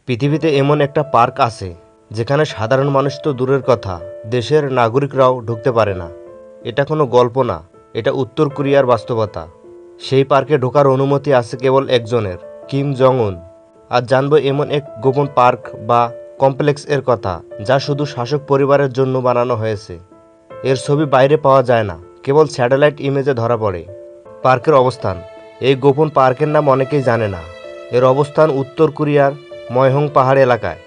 পৃথিবীতে এমন একটা পার্ক আছে যেখানে সাধারণ মানুষ তো দূরের কথা, দেশের নাগরিকরাও ঢুকতে পারে না। এটা কোনো গল্প না, এটা উত্তর কোরিয়ার বাস্তবতা। সেই পার্কে ঢোকার অনুমতি আছে কেবল একজনের, কিম জং উন। আজ জানবো এমন এক গোপন পার্ক বা কমপ্লেক্স এর কথা, যা শুধু শাসক পরিবারের জন্য বানানো হয়েছে। এর ছবি বাইরে পাওয়া যায় না, কেবল স্যাটেলাইট ইমেজে ধরা পড়ে। পার্কের অবস্থান। এই গোপন পার্কের নাম অনেকেই জানে না। এর অবস্থান উত্তর কোরিয়ার ময়হং পাহাড় এলাকায়।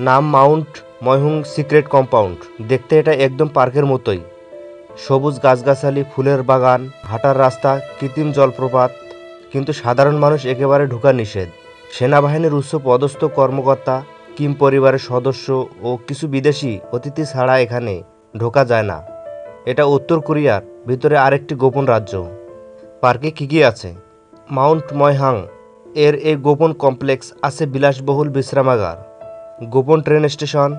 নাম মাউন্ট ময়হং সিক্রেট কম্পাউন্ড। দেখতে এটা একদম পার্কের মতোই, সবুজ গাছগাছালি, ফুলের বাগান, হাঁটার রাস্তা, কৃত্রিম জলপ্রপাত। কিন্তু সাধারণ মানুষ একেবারে ঢোকা নিষেধ। সেনাবাহিনীর উচ্চ পদস্থ কর্মকর্তা, কিম পরিবারের সদস্য ও কিছু বিদেশি অতিথি ছাড়া এখানে ঢোকা যায় না। এটা উত্তর কোরিয়ার ভিতরে আরেকটি গোপন রাজ্য। পার্কে কী কী আছে? মাউন্ট ময়হাং এর এই গোপন কমপ্লেক্স আছে বিলাসবহুল বিশ্রামাগার, গোপন ট্রেন স্টেশন,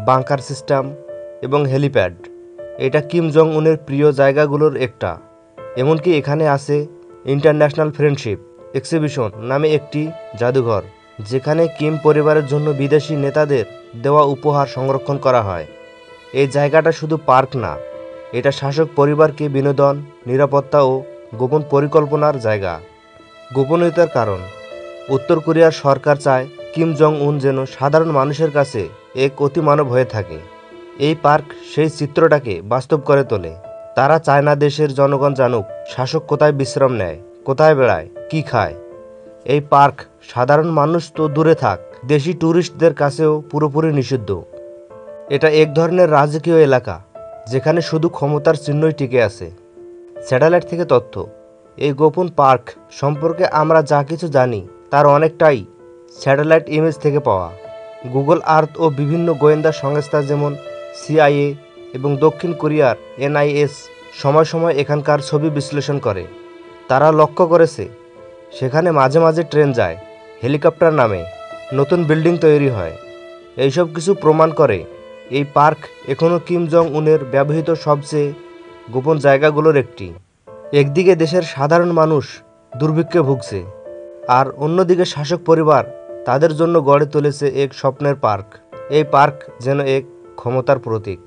বাংকার সিস্টেম এবং হেলিপ্যাড। এটা কিম জং উনের প্রিয় জায়গাগুলোর একটা। এমনকি এখানে আছে ইন্টারন্যাশনাল ফ্রেন্ডশিপ এক্সিবিশন নামে একটি জাদুঘর, যেখানে কিম পরিবারের জন্য বিদেশি নেতাদের দেওয়া উপহার সংরক্ষণ করা হয়। এই জায়গাটা শুধু পার্ক না, এটা শাসক পরিবারকে বিনোদন, নিরাপত্তা ও গোপন পরিকল্পনার জায়গা। গোপনীয়তার কারণ। উত্তর কোরিয়ার সরকার চায় কিম জং উন যেন সাধারণ মানুষের কাছে এক অতিমানব হয়ে থাকে। এই পার্ক সেই চিত্রটাকে বাস্তব করে তোলে। তারা চায় না দেশের জনগণ জানুক শাসক কোথায় বিশ্রাম নেয়, কোথায় বেড়ায়, কি খায়। এই পার্ক সাধারণ মানুষ তো দূরে থাক, দেশি ট্যুরিস্টদের কাছেও পুরোপুরি নিষিদ্ধ। এটা এক ধরনের রাজকীয় এলাকা, যেখানে শুধু ক্ষমতার চিহ্নই টিকে আছে। স্যাটেলাইট থেকে তথ্য। এই গোপন পার্ক সম্পর্কে আমরা যা কিছু জানি তার অনেকটাই স্যাটেলাইট ইমেজ থেকে পাওয়া। গুগল আর্থ ও বিভিন্ন গোয়েন্দা সংস্থা যেমন সিআইএ এবং দক্ষিণ কোরিয়ার এনআইএস সময় সময় এখানকার ছবি বিশ্লেষণ করে। তারা লক্ষ্য করেছে সেখানে মাঝে মাঝে ট্রেন যায়, হেলিকপ্টার নামে, নতুন বিল্ডিং তৈরি হয়। এইসব কিছু প্রমাণ করে এই পার্ক এখনও কিম জং উনের ব্যবহৃত সবচেয়ে গোপন জায়গাগুলোর একটি। একদিকে দেশের সাধারণ মানুষ দুর্ভিক্ষে ভুগছে, আর অন্যদিকে শাসক পরিবার তাদের জন্য গড়ে তুলেছে এক স্বপ্নের পার্ক। এই পার্ক যেন এক ক্ষমতার প্রতীক।